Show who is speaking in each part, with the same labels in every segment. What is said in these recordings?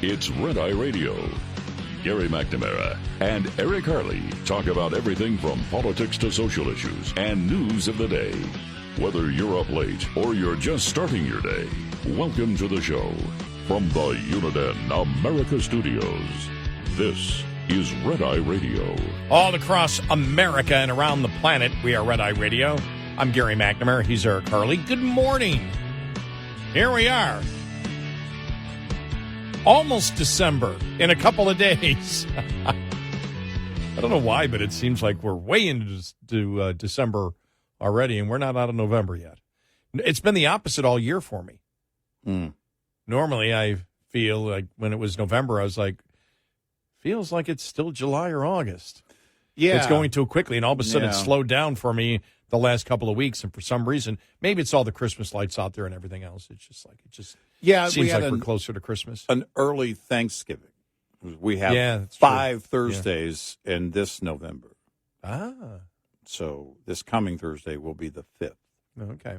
Speaker 1: It's Red Eye Radio. Gary McNamara and Eric Harley talk about everything from politics to social issues and news of the day. Whether you're up late or you're just starting your day, welcome to the show. From the Uniden America Studios, this is Red Eye Radio.
Speaker 2: All across America and around the planet, we are Red Eye Radio. I'm Gary McNamara. He's Eric Harley. Good morning. Here we are. Almost December in a couple of days. I don't know why, but it seems like we're way into December already, and we're not out of November yet. It's been the opposite all year for me. Normally, I feel like when it was November, I was like, feels like it's still July or August.
Speaker 3: Yeah.
Speaker 2: It's going too quickly, and all of a sudden it slowed down for me the last couple of weeks, and for some reason, maybe it's all the Christmas lights out there and everything else. It's just like, seems like we're closer to Christmas.
Speaker 3: An early Thanksgiving. We have 5 Thursdays in this November. So this coming Thursday will be the 5th.
Speaker 2: Okay.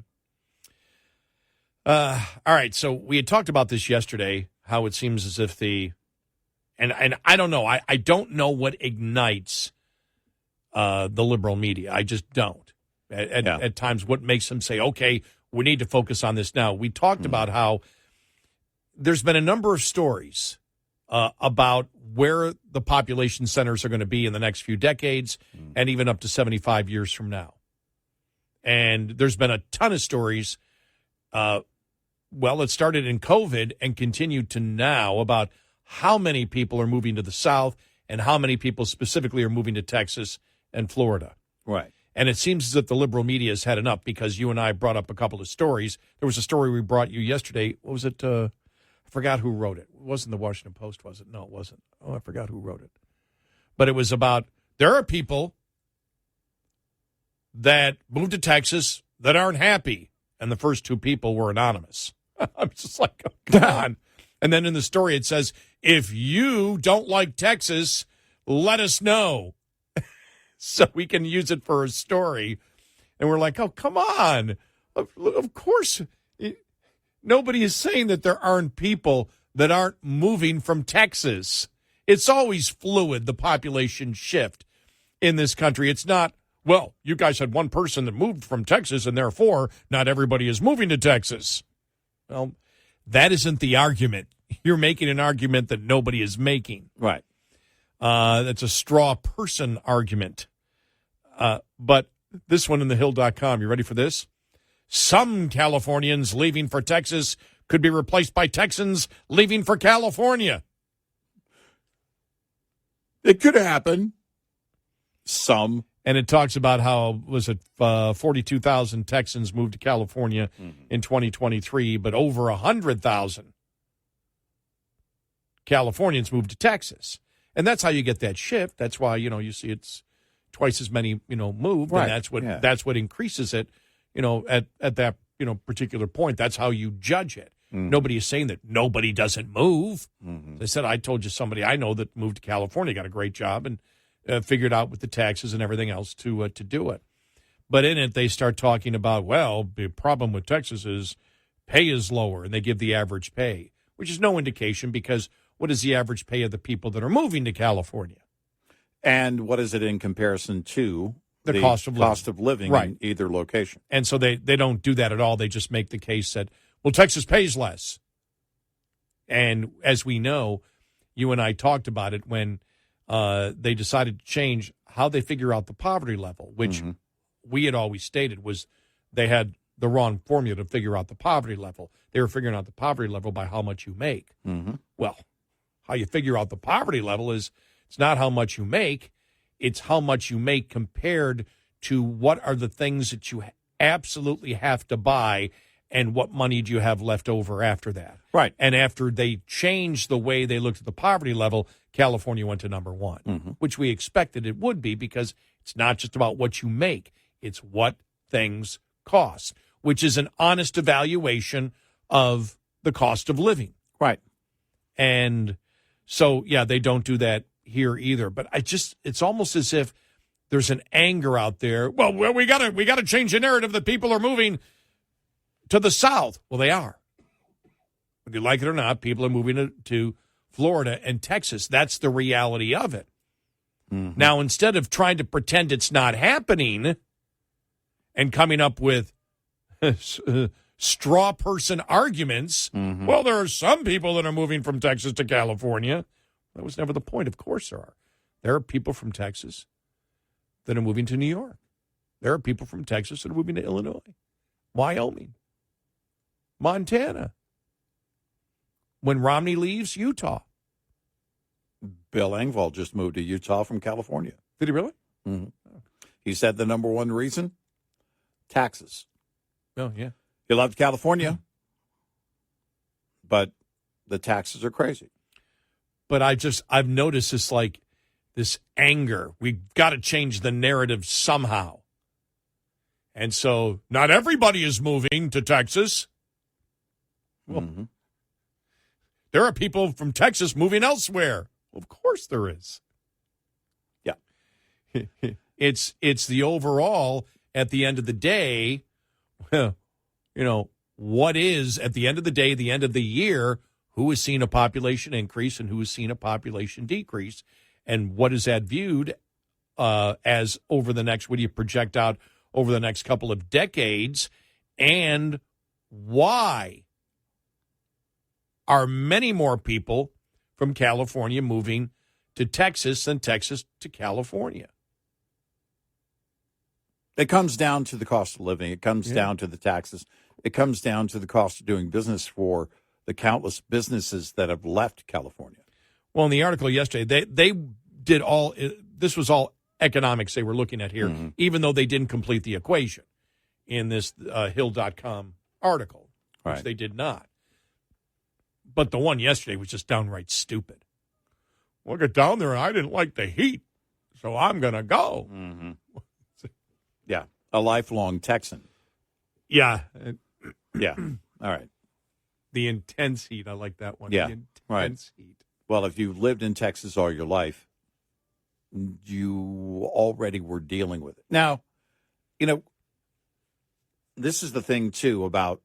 Speaker 2: All right, so we had talked about this yesterday, how it seems as if and I don't know, I don't know what ignites the liberal media. I just don't. At times, what makes them say, okay, we need to focus on this now. We talked about how there's been a number of stories about where the population centers are going to be in the next few decades and even up to 75 years from now. And there's been a ton of stories. It started in COVID and continued to now about how many people are moving to the South and how many people specifically are moving to Texas and Florida.
Speaker 3: Right.
Speaker 2: And it seems as if the liberal media has had enough because you and I brought up a couple of stories. There was a story we brought you yesterday. What was it? I forgot who wrote it. It wasn't the Washington Post, was it? No, it wasn't. Oh, I forgot who wrote it. But it was about there are people that moved to Texas that aren't happy. And the first 2 people were anonymous. I'm just like, oh, come on. And then in the story it says, if you don't like Texas, let us know. So we can use it for a story. And we're like, oh, come on. Of course, nobody is saying that there aren't people that aren't moving from Texas. It's always fluid, the population shift in this country. It's not, well, you guys had one person that moved from Texas, and therefore not everybody is moving to Texas. Well, that isn't the argument. You're making an argument that nobody is making.
Speaker 3: Right.
Speaker 2: That's a straw person argument. But this one in thehill.com, you ready for this? Some Californians leaving for Texas could be replaced by Texans leaving for California.
Speaker 3: It could happen. Some.
Speaker 2: And it talks about how, 42,000 Texans moved to California in 2023, but over 100,000 Californians moved to Texas. And that's how you get that shift. That's why, you see it's twice as many, moved.
Speaker 3: Right.
Speaker 2: And that's what increases it, at that, particular point. That's how you judge it. Nobody is saying that nobody doesn't move. They said, I told you somebody I know that moved to California, got a great job, and figured out with the taxes and everything else to do it. But in it, they start talking about, well, the problem with Texas is pay is lower, and they give the average pay, which is no indication because what is the average pay of the people that are moving to California?
Speaker 3: And what is it in comparison to
Speaker 2: the cost of living
Speaker 3: right. in either location?
Speaker 2: And so they don't do that at all. They just make the case that, well, Texas pays less. And as we know, you and I talked about it when they decided to change how they figure out the poverty level, which we had always stated was they had the wrong formula to figure out the poverty level. They were figuring out the poverty level by how much you make. Well, how you figure out the poverty level is it's not how much you make, it's how much you make compared to what are the things that you absolutely have to buy and what money do you have left over after that.
Speaker 3: Right.
Speaker 2: And after they changed the way they looked at the poverty level, California went to number 1, which we expected it would be because it's not just about what you make, it's what things cost, which is an honest evaluation of the cost of living.
Speaker 3: Right.
Speaker 2: And so, they don't do that here either. But it's almost as if there's an anger out there. Well, we gotta change the narrative that people are moving to the South. Well, they are. Whether you like it or not, people are moving to Florida and Texas. That's the reality of it. Mm-hmm. Now, instead of trying to pretend it's not happening and coming up with straw person arguments, well, there are some people that are moving from Texas to California. That was never the point. Of course there are. There are people from Texas that are moving to New York. There are people from Texas that are moving to Illinois, Wyoming, Montana. When Romney leaves, Utah.
Speaker 3: Bill Engvall just moved to Utah from California.
Speaker 2: Did he really?
Speaker 3: Mm-hmm. He said the number one reason? Taxes.
Speaker 2: Oh, yeah.
Speaker 3: He loved California, but the taxes are crazy.
Speaker 2: But I've noticed this anger. We've got to change the narrative somehow. And so not everybody is moving to Texas. Well, there are people from Texas moving elsewhere. Well, of course there is.
Speaker 3: Yeah.
Speaker 2: It's the overall, at the end of the day, what is, at the end of the day, the end of the year, who has seen a population increase and who has seen a population decrease, and what is that viewed as over the next, what do you project out over the next couple of decades, and why are many more people from California moving to Texas than Texas to California?
Speaker 3: It comes down to the cost of living. It comes down to the taxes. It comes down to the cost of doing business for the countless businesses that have left California.
Speaker 2: Well, in the article yesterday, they did all, this was all economics they were looking at here, even though they didn't complete the equation in this Hill.com article, which they did not. But the one yesterday was just downright stupid. We'll get down there, and I didn't like the heat, so I'm going to go.
Speaker 3: Mm-hmm. Yeah, a lifelong Texan.
Speaker 2: Yeah.
Speaker 3: Yeah, all right.
Speaker 2: The intense heat, I like that one.
Speaker 3: Yeah,
Speaker 2: the intense heat.
Speaker 3: Well, if you've lived in Texas all your life, you already were dealing with it. Now, this is the thing, too, about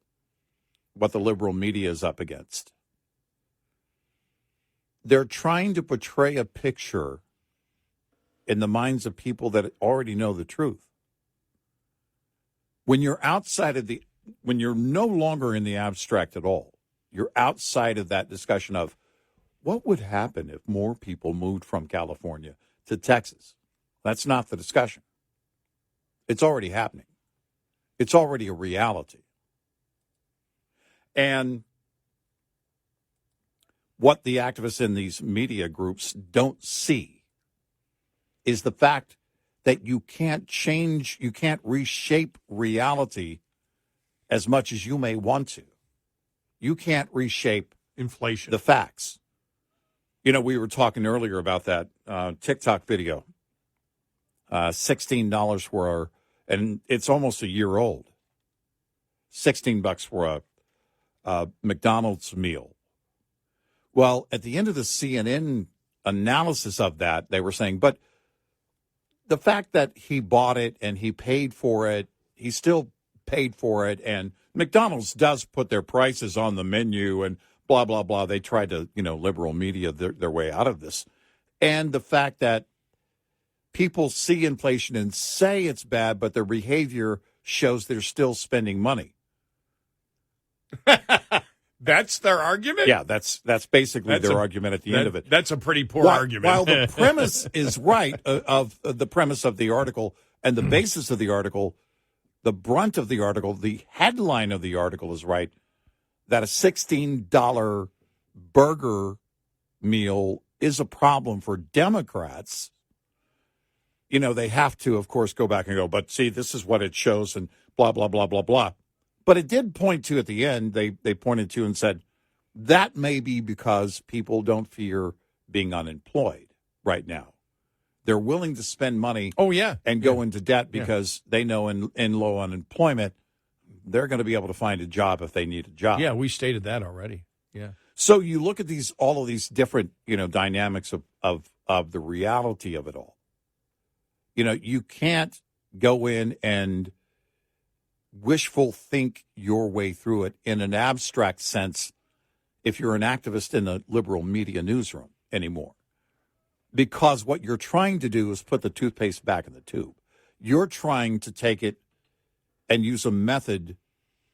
Speaker 3: what the liberal media is up against. They're trying to portray a picture in the minds of people that already know the truth. When you're when you're no longer in the abstract at all, you're outside of that discussion of what would happen if more people moved from California to Texas. That's not the discussion. It's already happening. It's already a reality. And what the activists in these media groups don't see is the fact that you can't change, you can't reshape reality as much as you may want to. You can't reshape
Speaker 2: inflation,
Speaker 3: the facts. We were talking earlier about that TikTok video, $16 for and it's almost a year old. $16 for a McDonald's meal. Well, at the end of the CNN analysis of that, they were saying, but the fact that he bought it and he paid for it, he still paid for it, and McDonald's does put their prices on the menu and blah, blah, blah. They tried to, liberal media their way out of this. And the fact that people see inflation and say it's bad, but their behavior shows they're still spending money.
Speaker 2: That's their argument?
Speaker 3: Yeah, that's basically their argument at the end of it.
Speaker 2: That's a pretty poor argument.
Speaker 3: While the premise is right of the premise of the article and the basis of the article, the brunt of the article, the headline of the article is right, that a $16 burger meal is a problem for Democrats. They have to, of course, go back and go, but see, this is what it shows and blah, blah, blah, blah, blah. But it did point to, at the end, they pointed to and said, that may be because people don't fear being unemployed right now. They're willing to spend money and go into debt because they know in low unemployment, they're going to be able to find a job if they need a job.
Speaker 2: Yeah, we stated that already. Yeah.
Speaker 3: So you look at all of these different, dynamics of the reality of it all. You can't go in and wishful think your way through it in an abstract sense if you're an activist in a liberal media newsroom anymore. Because what you're trying to do is put the toothpaste back in the tube. You're trying to take it and use a method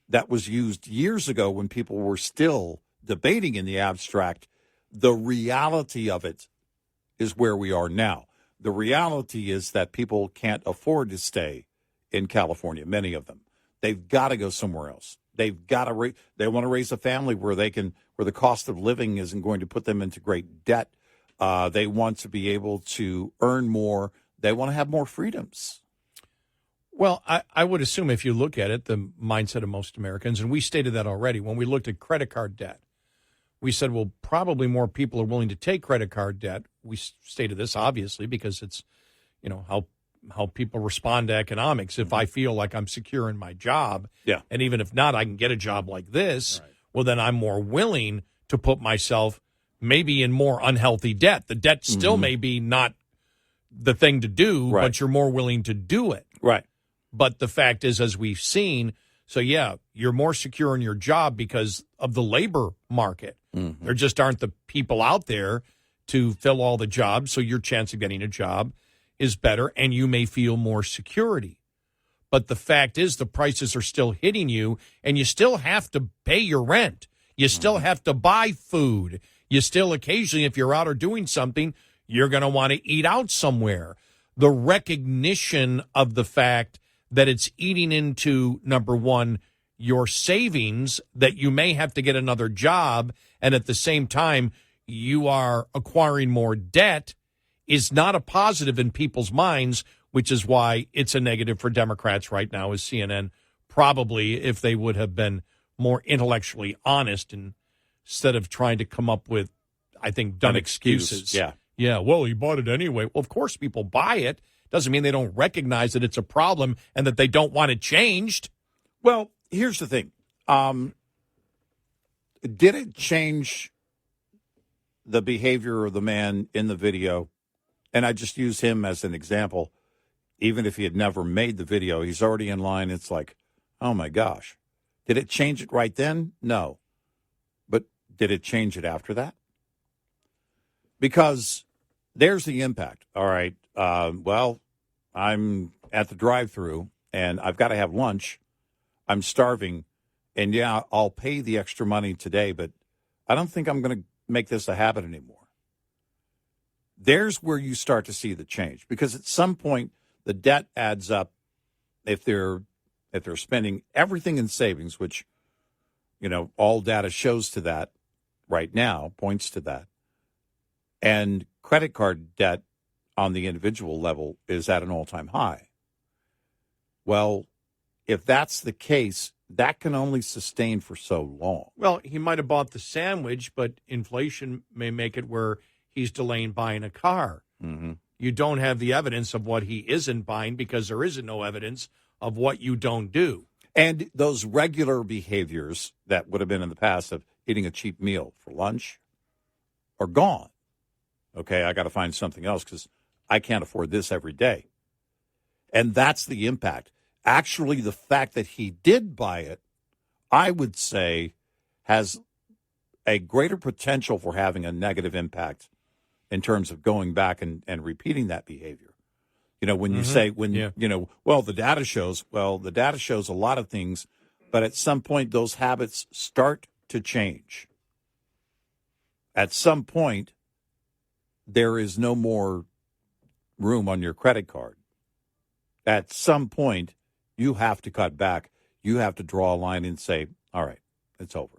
Speaker 3: that was used years ago when people were still debating in the abstract. The reality of it is where we are now. The reality is that people can't afford to stay in California, many of them. They've got to go somewhere else. They've got to they want to raise a family where the cost of living isn't going to put them into great debt. They want to be able to earn more. They want to have more freedoms.
Speaker 2: Well, I would assume if you look at it, the mindset of most Americans, and we stated that already, when we looked at credit card debt, we said, well, probably more people are willing to take credit card debt. We stated this, obviously, because it's, how people respond to economics. If I feel like I'm secure in my job, and even if not, I can get a job like this, well, then I'm more willing to put myself maybe in more unhealthy debt. The debt still may be not the thing to do, but you're more willing to do it.
Speaker 3: Right.
Speaker 2: But the fact is, as we've seen, so you're more secure in your job because of the labor market. There just aren't the people out there to fill all the jobs, so your chance of getting a job is better, and you may feel more security. But the fact is, the prices are still hitting you, and you still have to pay your rent. You still have to buy food. You still occasionally, if you're out or doing something, you're going to want to eat out somewhere. The recognition of the fact that it's eating into, number one, your savings, that you may have to get another job, and at the same time, you are acquiring more debt, is not a positive in people's minds, which is why it's a negative for Democrats right now, as CNN probably, if they would have been more intellectually honest instead of trying to come up with, I think, dumb excuses. Yeah, well, he bought it anyway. Well, of course people buy it. Doesn't mean they don't recognize that it's a problem and that they don't want it changed.
Speaker 3: Well, here's the thing. Did it change the behavior of the man in the video? And I just use him as an example. Even if he had never made the video, he's already in line. It's like, oh, my gosh. Did it change it right then? No. But did it change it after that? Because there's the impact. All right. Well, I'm at the drive-thru, and I've got to have lunch. I'm starving. And, yeah, I'll pay the extra money today, but I don't think I'm going to make this a habit anymore. There's where you start to see the change, because at some point the debt adds up. If they're spending everything in savings, which, all data shows to that right now, points to that, and credit card debt on the individual level is at an all-time high. Well, if that's the case, that can only sustain for so long.
Speaker 2: Well, he might have bought the sandwich, but inflation may make it where he's delaying buying a car.
Speaker 3: Mm-hmm.
Speaker 2: You don't have the evidence of what he isn't buying because there isn't no evidence of what you don't do.
Speaker 3: And those regular behaviors that would have been in the past of eating a cheap meal for lunch are gone. Okay, I got to find something else because I can't afford this every day. And that's the impact. Actually, the fact that he did buy it, I would say, has a greater potential for having a negative impact in terms of going back and repeating that behavior. When you say, the data shows a lot of things, but at some point those habits start to change. At some point, there is no more room on your credit card. At some point, you have to cut back. You have to draw a line and say, all right, it's over.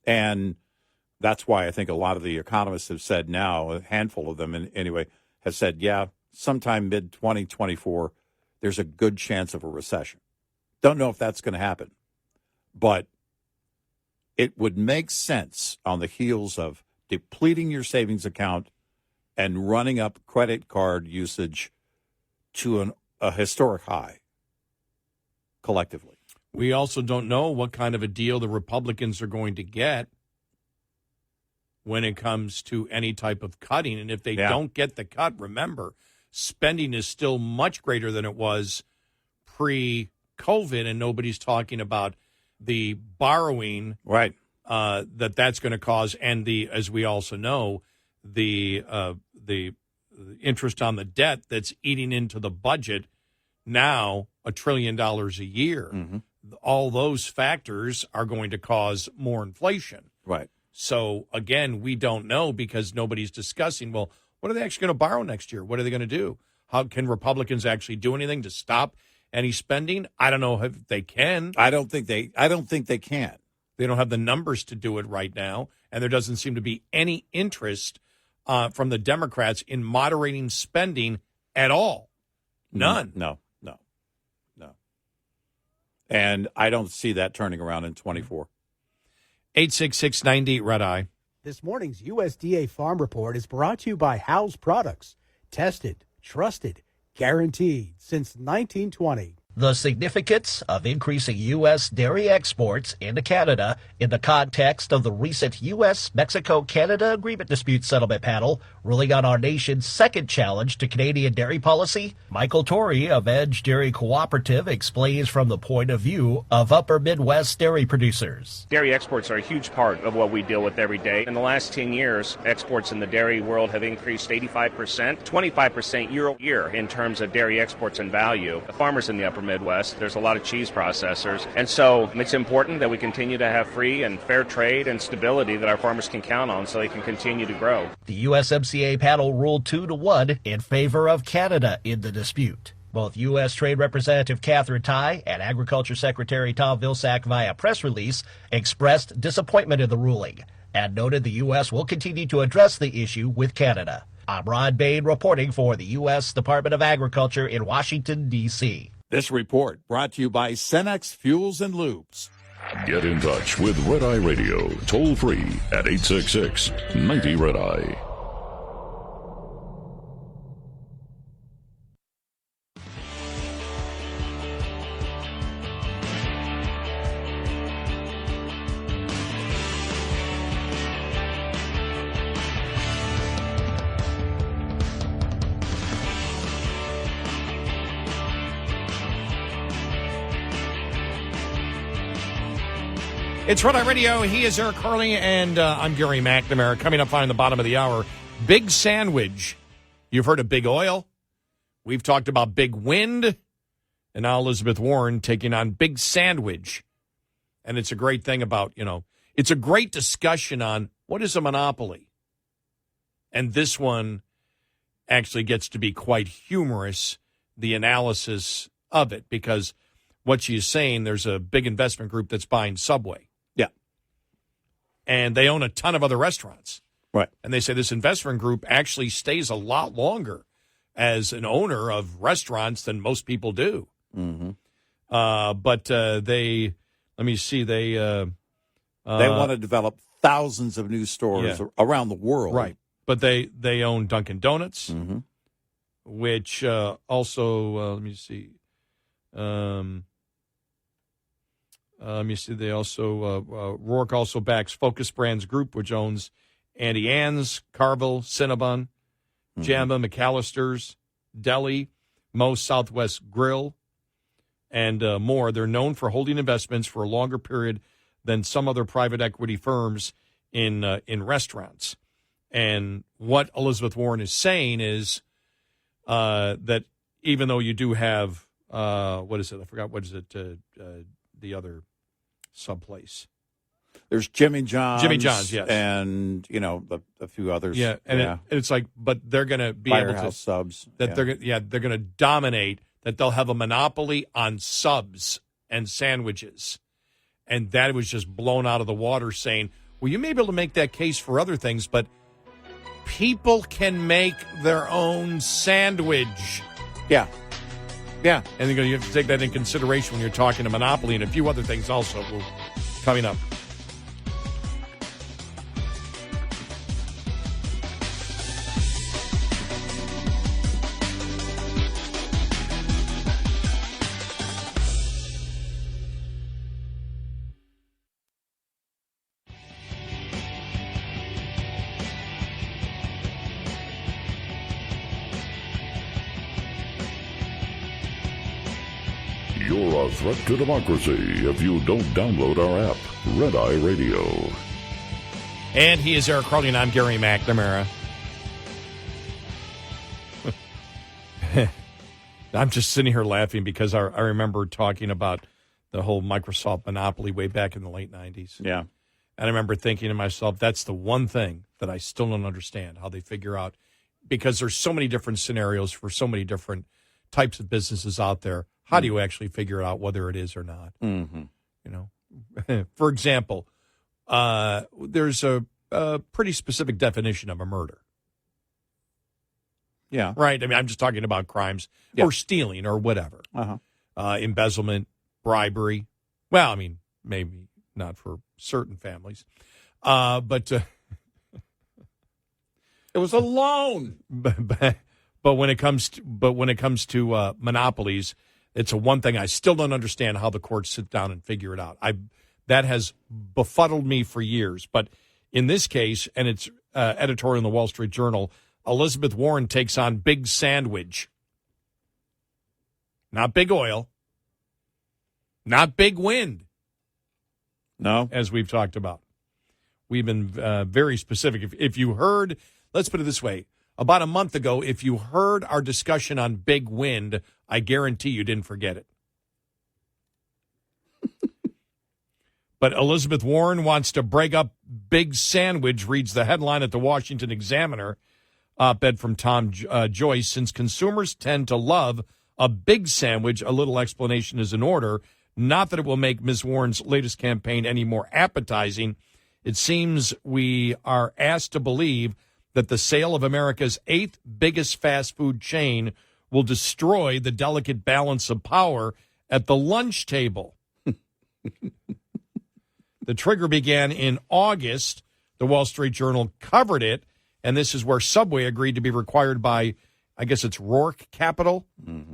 Speaker 3: And that's why I think a lot of the economists have said now, a handful of them anyway, have said, sometime mid-2024, there's a good chance of a recession. Don't know if that's going to happen. But it would make sense on the heels of depleting your savings account and running up credit card usage to a historic high collectively.
Speaker 2: We also don't know what kind of a deal the Republicans are going to get when it comes to any type of cutting. And if they don't get the cut, remember, spending is still much greater than it was pre-COVID, and nobody's talking about the borrowing that's going to cause, and as we also know, the interest on the debt that's eating into the budget now $1 trillion a year.
Speaker 3: Mm-hmm.
Speaker 2: All those factors are going to cause more inflation.
Speaker 3: Right.
Speaker 2: So, again, we don't know because nobody's discussing, well, what are they actually going to borrow next year? What are they going to do? How can Republicans actually do anything to stop any spending? I don't know if they can.
Speaker 3: I don't think they can.
Speaker 2: They don't have the numbers to do it right now, and there doesn't seem to be any interest from the Democrats in moderating spending at all. None.
Speaker 3: No. And I don't see that turning around in 24.
Speaker 2: 866-90 Red Eye.
Speaker 4: This morning's USDA Farm Report is brought to you by House Products. Tested, trusted, guaranteed since 1920.
Speaker 5: The significance of increasing U.S. dairy exports into Canada in the context of the recent U.S.-Mexico-Canada Agreement Dispute Settlement Panel ruling on our nation's second challenge to Canadian dairy policy. Michael Torrey of Edge Dairy Cooperative explains from the point of view of upper Midwest dairy producers.
Speaker 6: Dairy exports are a huge part of what we deal with every day. In the last 10 years, exports in the dairy world have increased 85%, 25% year-over-year in terms of dairy exports and value. The farmers in the upper Midwest, there's a lot of cheese processors, and so it's important that we continue to have free and fair trade and stability that our farmers can count on so they can continue to grow.
Speaker 5: The USMCA panel ruled 2-1 in favor of Canada in the dispute. Both U.S. Trade Representative Catherine Tai and Agriculture Secretary Tom Vilsack via press release expressed disappointment in the ruling and noted the U.S. will continue to address the issue with Canada. I'm Rod Bain reporting for the U.S. Department of Agriculture in Washington, D.C.
Speaker 3: This report brought to you by Cenex Fuels and Lubes.
Speaker 1: Get in touch with Red Eye Radio, toll free at 866-90 Red Eye.
Speaker 2: It's Red Eye Radio. He is Eric Harley, and I'm Gary McNamara. Coming up on the bottom of the hour, Big Sandwich. You've heard of Big Oil. We've talked about Big Wind. And now Elizabeth Warren taking on Big Sandwich. And it's a great thing about, it's a great discussion on what is a monopoly. And this one actually gets to be quite humorous, the analysis of it, because what she's saying, there's a big investment group that's buying Subway. And they own a ton of other restaurants.
Speaker 3: Right.
Speaker 2: And they say this investment group actually stays a lot longer as an owner of restaurants than most people do.
Speaker 3: Mm-hmm.
Speaker 2: But they
Speaker 3: want to develop thousands of new stores around the world.
Speaker 2: Right. But they own Dunkin' Donuts,
Speaker 3: mm-hmm.
Speaker 2: which also, they also, Rourke also backs Focus Brands Group, which owns Auntie Anne's, Carvel, Cinnabon, Jamba, McAllister's, Deli, Moe's Southwest Grill, and more. They're known for holding investments for a longer period than some other private equity firms in restaurants. And what Elizabeth Warren is saying is that even though you do have, what is it? I forgot. What is it? The other sub place.
Speaker 3: There's Jimmy John's.
Speaker 2: Jimmy John's, yes.
Speaker 3: And, a few others.
Speaker 2: Yeah, and it's like, but they're going to be
Speaker 3: Firehouse
Speaker 2: able to.
Speaker 3: Subs.
Speaker 2: That they're going to dominate, that they'll have a monopoly on subs and sandwiches. And that was just blown out of the water saying, well, you may be able to make that case for other things, but people can make their own sandwich.
Speaker 3: Yeah. Yeah.
Speaker 2: And you have to take that in consideration when you're talking to monopoly and a few other things also coming up.
Speaker 1: You're a threat to democracy if you don't download our app, Red Eye Radio.
Speaker 2: And he is Eric Carly, and I'm Gary McNamara. I'm just sitting here laughing because I remember talking about the whole Microsoft monopoly way back in the late 90s.
Speaker 3: Yeah.
Speaker 2: And I remember thinking to myself, that's the one thing that I still don't understand, how they figure out, because there's so many different scenarios for so many different types of businesses out there. How do you actually figure out whether it is or not?
Speaker 3: Mm-hmm.
Speaker 2: You know, for example, there's a pretty specific definition of a murder.
Speaker 3: Yeah.
Speaker 2: Right? I mean, I'm just talking about crimes or stealing or whatever.
Speaker 3: Uh-huh.
Speaker 2: Embezzlement, bribery. Well, I mean, maybe not for certain families. But
Speaker 3: it was a loan.
Speaker 2: But when it comes to monopolies, it's a one thing I still don't understand how the courts sit down and figure it out. That has befuddled me for years. But in this case, and it's editorial in the Wall Street Journal, Elizabeth Warren takes on Big Sandwich. Not Big Oil. Not Big Wind.
Speaker 3: No.
Speaker 2: As we've talked about. We've been very specific. If you heard, let's put it this way, about a month ago, if you heard our discussion on Big Wind, I guarantee you didn't forget it. But Elizabeth Warren wants to break up Big Sandwich, reads the headline at the Washington Examiner, op-ed from Tom Joyce. Since consumers tend to love a big sandwich, a little explanation is in order. Not that it will make Ms. Warren's latest campaign any more appetizing. It seems we are asked to believe that the sale of America's 8th biggest fast food chain will destroy the delicate balance of power at the lunch table. The trigger began in August. The Wall Street Journal covered it, and this is where Subway agreed to be required by, I guess it's Roark Capital,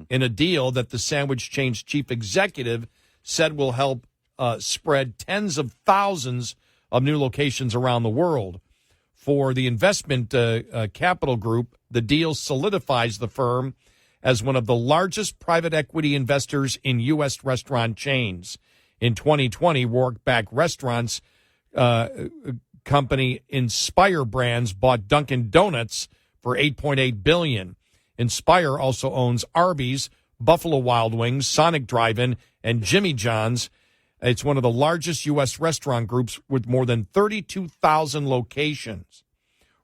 Speaker 2: in a deal that the sandwich chain's chief executive said will help spread tens of thousands of new locations around the world. For the investment capital group, the deal solidifies the firm as one of the largest private equity investors in U.S. restaurant chains. In 2020, Roark-backed restaurants company Inspire Brands bought Dunkin' Donuts for $8.8 billion. Inspire also owns Arby's, Buffalo Wild Wings, Sonic Drive-In, and Jimmy John's. It's one of the largest U.S. restaurant groups with more than 32,000 locations.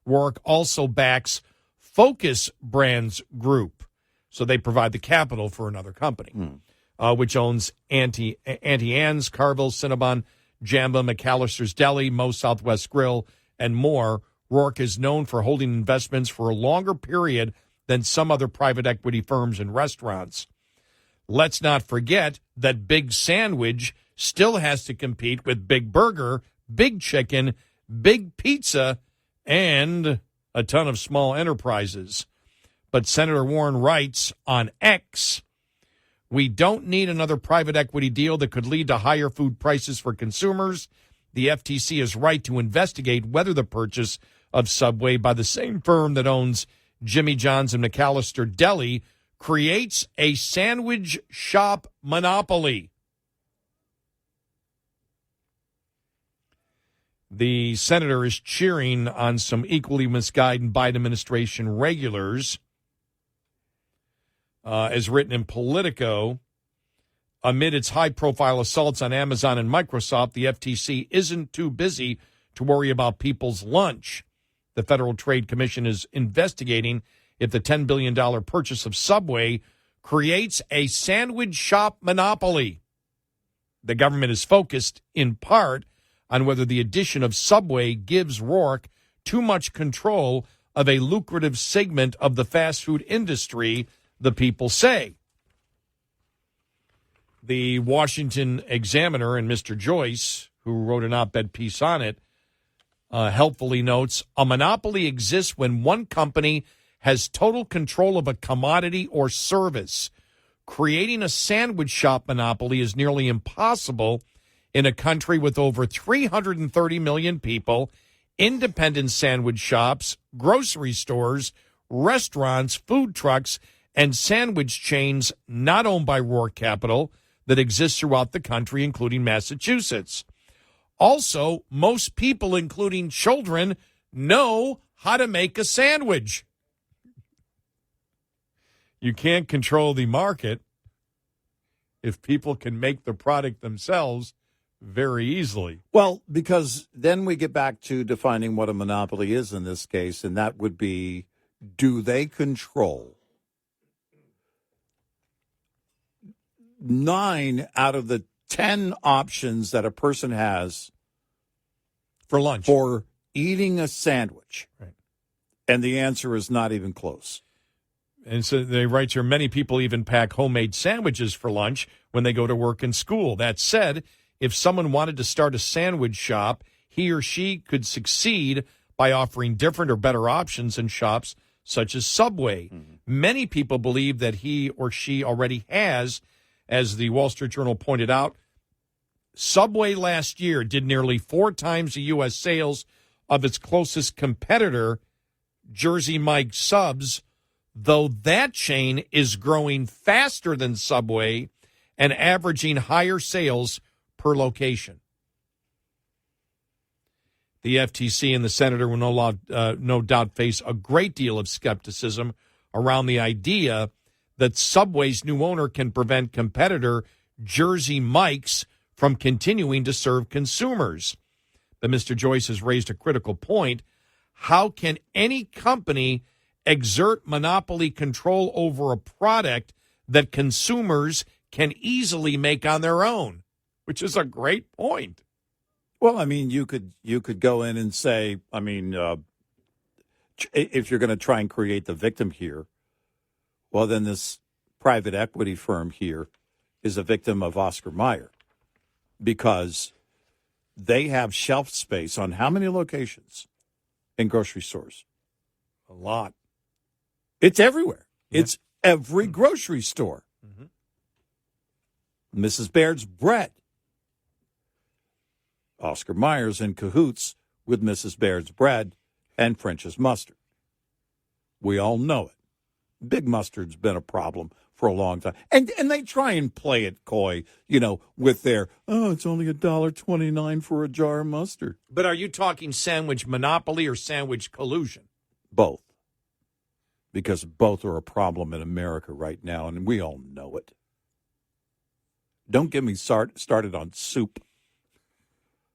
Speaker 2: Roark also backs Focus Brands Group, so they provide the capital for another company, which owns Auntie Anne's, Carville, Cinnabon, Jamba, McAllister's Deli, Moe's Southwest Grill, and more. Roark is known for holding investments for a longer period than some other private equity firms in restaurants. Let's not forget that Big Sandwich still has to compete with Big Burger, Big Chicken, Big Pizza, and a ton of small enterprises. But Senator Warren writes on X, "We don't need another private equity deal that could lead to higher food prices for consumers. The FTC is right to investigate whether the purchase of Subway by the same firm that owns Jimmy John's and McAllister Deli creates a sandwich shop monopoly." The senator is cheering on some equally misguided Biden administration regulars. As written in Politico, amid its high-profile assaults on Amazon and Microsoft, the FTC isn't too busy to worry about people's lunch. The Federal Trade Commission is investigating if the $10 billion purchase of Subway creates a sandwich shop monopoly. The government is focused, in part, on whether the addition of Subway gives Roark too much control of a lucrative segment of the fast food industry, the people say. The Washington Examiner and Mr. Joyce, who wrote an op-ed piece on it, helpfully notes, a monopoly exists when one company has total control of a commodity or service. Creating a sandwich shop monopoly is nearly impossible in a country with over 330 million people, independent sandwich shops, grocery stores, restaurants, food trucks, and sandwich chains not owned by Roark Capital, that exists throughout the country, including Massachusetts. Also, most people, including children, know how to make a sandwich. You can't control the market if people can make the product themselves very easily.
Speaker 3: Well, because then we get back to defining what a monopoly is in this case, and that would be, do they control 9 out of the 10 options that a person has
Speaker 2: For lunch.
Speaker 3: for eating a sandwich?
Speaker 2: Right.
Speaker 3: And the answer is not even close.
Speaker 2: And so they write here, many people even pack homemade sandwiches for lunch when they go to work and school. That said, if someone wanted to start a sandwich shop, he or she could succeed by offering different or better options in shops such as Subway. Mm-hmm. Many people believe that he or she already has. As the Wall Street Journal pointed out, Subway last year did nearly 4 times the U.S. sales of its closest competitor, Jersey Mike's Subs, though that chain is growing faster than Subway and averaging higher sales per location. The FTC and the senator will no doubt face a great deal of skepticism around the idea that Subway's new owner can prevent competitor Jersey Mike's from continuing to serve consumers. But Mr. Joyce has raised a critical point. How can any company exert monopoly control over a product that consumers can easily make on their own? Which is a great point.
Speaker 3: Well, I mean, you could go in and say, I mean, if you're going to try and create the victim here, well, then this private equity firm here is a victim of Oscar Mayer because they have shelf space on how many locations in grocery stores?
Speaker 2: A lot.
Speaker 3: It's everywhere.
Speaker 2: Yeah.
Speaker 3: It's every grocery store. Mm-hmm. Mrs. Baird's bread. Oscar Mayer's in cahoots with Mrs. Baird's bread and French's mustard. We all know it. Big Mustard's been a problem for a long time. And they try and play it coy, with their, it's only $1.29 for a jar of mustard.
Speaker 2: But are you talking sandwich monopoly or sandwich collusion?
Speaker 3: Both. Because both are a problem in America right now, and we all know it. Don't get me started on soup.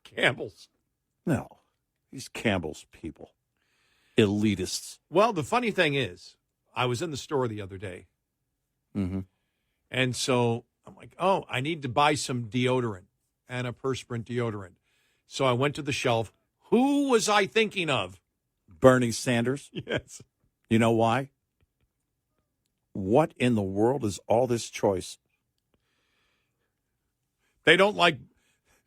Speaker 2: Campbell's.
Speaker 3: No, these Campbell's people. Elitists.
Speaker 2: Well, the funny thing is, I was in the store the other day.
Speaker 3: Mm-hmm.
Speaker 2: And so I'm like, I need to buy some deodorant, antiperspirant deodorant. So I went to the shelf. Who was I thinking of?
Speaker 3: Bernie Sanders?
Speaker 2: Yes.
Speaker 3: You know why? What in the world is all this choice?
Speaker 2: They don't like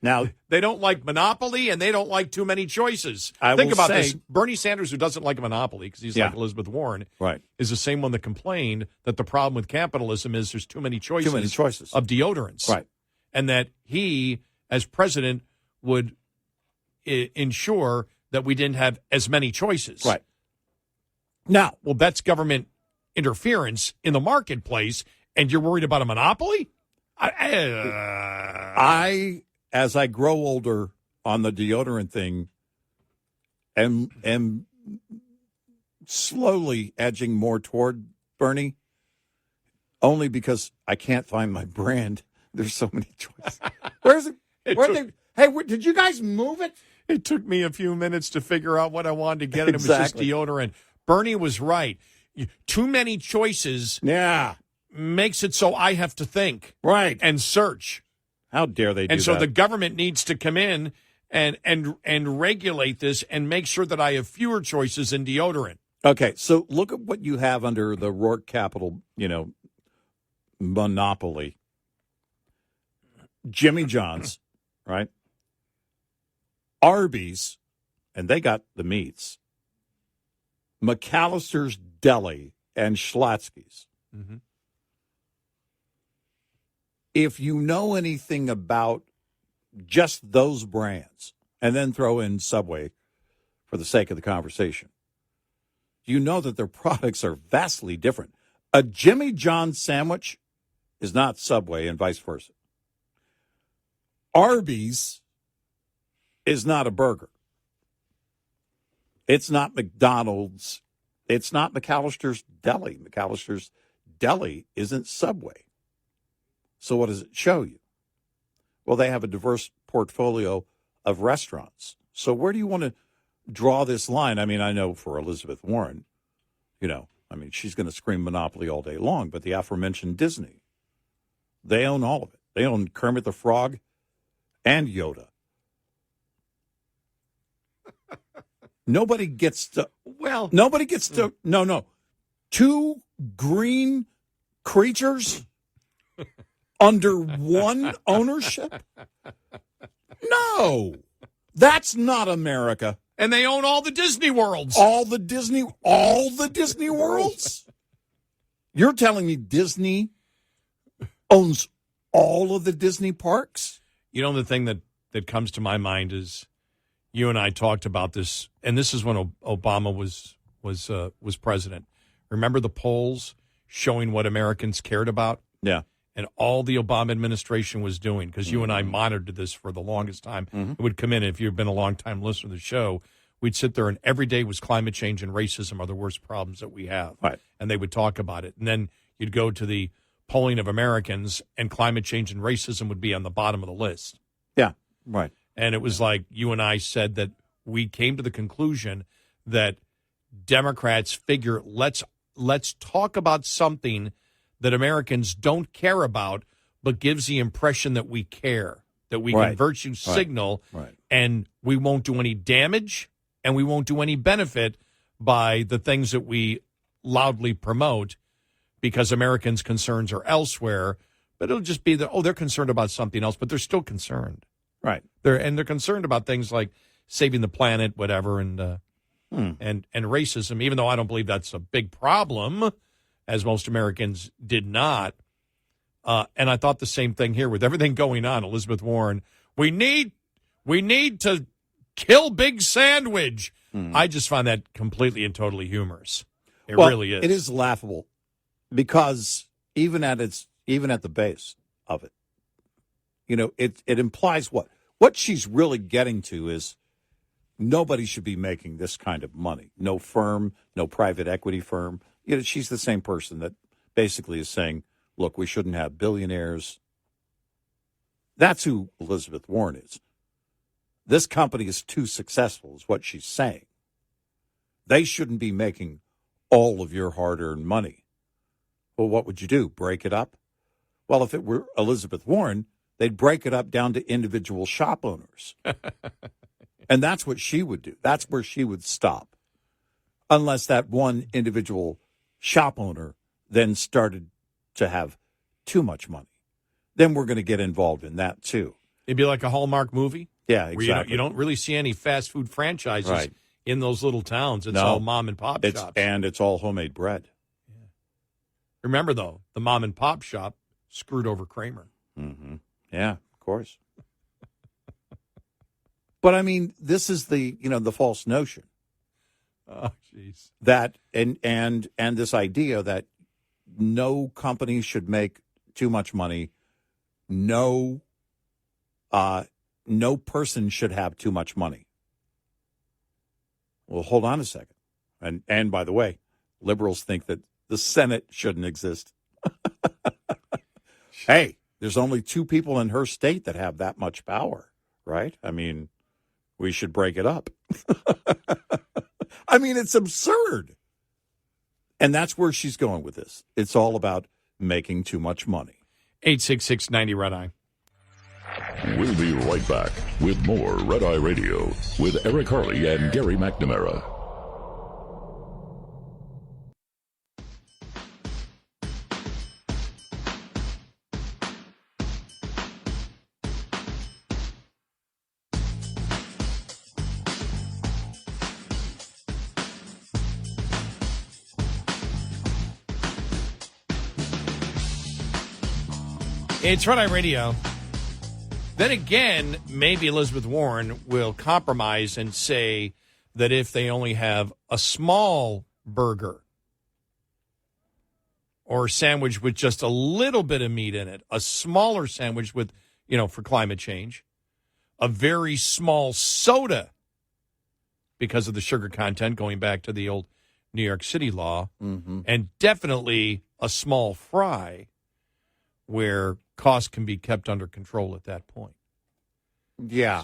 Speaker 3: Now,
Speaker 2: they don't like monopoly, and they don't like too many choices.
Speaker 3: I
Speaker 2: Think
Speaker 3: will
Speaker 2: about
Speaker 3: say-
Speaker 2: this. Bernie Sanders, who doesn't like a monopoly because he's
Speaker 3: Yeah.
Speaker 2: like Elizabeth Warren,
Speaker 3: right.
Speaker 2: is the same one that complained that the problem with capitalism is there's too many choices,
Speaker 3: Too many choices.
Speaker 2: of deodorants.
Speaker 3: Right.
Speaker 2: And that he, as president, would ensure that we didn't have as many choices.
Speaker 3: Right. Now,
Speaker 2: Well, that's government interference in the marketplace, and you're worried about a monopoly?
Speaker 3: as I grow older on the deodorant thing, am slowly edging more toward Bernie, only because I can't find my brand. There's so many choices. Where's it? Did you guys move it?
Speaker 2: It took me a few minutes to figure out what I wanted to get, and
Speaker 3: Exactly.
Speaker 2: it was just deodorant. Bernie was right. Too many choices
Speaker 3: Yeah.
Speaker 2: makes it so I have to think
Speaker 3: Right.
Speaker 2: and search.
Speaker 3: How dare they do
Speaker 2: And so
Speaker 3: that?
Speaker 2: the government needs to come in and regulate this and make sure that I have fewer choices in deodorant.
Speaker 3: Okay, so look at what you have under the Rourke Capital, monopoly. Jimmy John's, right? Arby's, and they got the meats. McAllister's Deli and Schlotsky's.
Speaker 2: Mhm.
Speaker 3: If you know anything about just those brands, and then throw in Subway for the sake of the conversation, you know that their products are vastly different. A Jimmy John's sandwich is not Subway and vice versa. Arby's is not a burger. It's not McDonald's. It's not McAllister's Deli. McAllister's Deli isn't Subway. So what does it show you? Well, they have a diverse portfolio of restaurants. So where do you want to draw this line? I mean, I know for Elizabeth Warren, she's going to scream monopoly all day long, but the aforementioned Disney, they own all of it. They own Kermit the Frog and Yoda. Nobody gets to, two green creatures under one ownership? No, that's not America.
Speaker 2: And they own all the Disney worlds.
Speaker 3: All the Disney worlds? You're telling me Disney owns all of the Disney parks?
Speaker 2: You know, the thing that comes to my mind is you and I talked about this, and this is when Obama was president. Remember the polls showing what Americans cared about?
Speaker 3: Yeah.
Speaker 2: And all the Obama administration was doing, because you and I monitored this for the longest time. It would come in, if you've been a long-time listener to the show, we'd sit there, and every day was climate change and racism are the worst problems that we have.
Speaker 3: Right.
Speaker 2: And they would talk about it. And then you'd go to the polling of Americans, and climate change and racism would be on the bottom of the list.
Speaker 3: Yeah, right.
Speaker 2: And it was like you and I said that we came to the conclusion that Democrats figure, let's talk about something that Americans don't care about, but gives the impression that we care, that we can virtue signal, and we won't do any damage, and we won't do any benefit by the things that we loudly promote, because Americans' concerns are elsewhere. But it'll just be that, they're concerned about something else, but they're still concerned.
Speaker 3: Right.
Speaker 2: They're concerned about things like saving the planet, whatever, and racism, even though I don't believe that's a big problem, as most Americans did not. And I thought the same thing here with everything going on. Elizabeth Warren, we need to kill Big Sandwich. I just find that completely and totally humorous. It really is.
Speaker 3: It is laughable, because even at the base of it, it implies what she's really getting to is nobody should be making this kind of money. No firm, no private equity firm. She's the same person that basically is saying, look, we shouldn't have billionaires. That's who Elizabeth Warren is. This company is too successful, is what she's saying. They shouldn't be making all of your hard-earned money. Well, what would you do? Break it up? Well, if it were Elizabeth Warren, they'd break it up down to individual shop owners. And that's what she would do. That's where she would stop. Unless that one individual shop owner then started to have too much money. Then we're going to get involved in that, too.
Speaker 2: It'd be like a Hallmark movie.
Speaker 3: Yeah, exactly.
Speaker 2: Where you don't really see any fast food franchises in those little towns. It's all mom and pop shops.
Speaker 3: And it's all homemade bread.
Speaker 2: Yeah. Remember, though, the mom and pop shop screwed over Kramer.
Speaker 3: Mm-hmm. Yeah, of course. But I mean, this is the false notion.
Speaker 2: Oh, jeez.
Speaker 3: That and this idea that no company should make too much money. No person should have too much money. Well, hold on a second. And by the way, liberals think that the Senate shouldn't exist. Hey, there's only 2 people in her state that have that much power, right? I mean, we should break it up. I mean, it's absurd. And that's where she's going with this. It's all about making too much money.
Speaker 2: 866-90 Red Eye.
Speaker 1: We'll be right back with more Red Eye Radio with Eric Harley and Gary McNamara.
Speaker 2: It's Red Eye Radio. Then again, maybe Elizabeth Warren will compromise and say that if they only have a small burger or sandwich with just a little bit of meat in it, a smaller sandwich with for climate change. A very small soda because of the sugar content, going back to the old New York City law.
Speaker 3: Mm-hmm.
Speaker 2: And definitely a small fry where costs can be kept under control at that point.
Speaker 3: Yeah.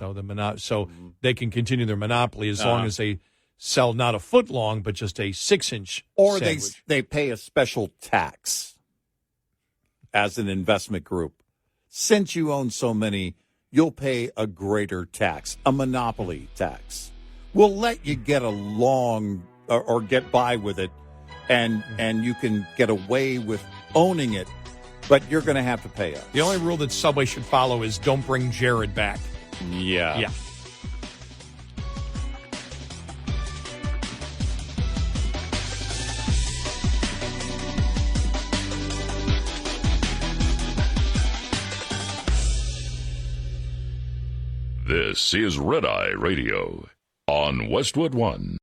Speaker 2: So they can continue their monopoly as long as they sell not a foot long, but just a 6-inch
Speaker 3: or
Speaker 2: sandwich.
Speaker 3: they pay a special tax as an investment group. Since you own so many, you'll pay a greater tax, a monopoly tax. We'll let you get along or get by with it, and you can get away with owning it, but you're going to have to pay us.
Speaker 2: The only rule that Subway should follow is don't bring Jared back.
Speaker 3: Yeah.
Speaker 2: Yeah.
Speaker 1: This is Red Eye Radio on Westwood One.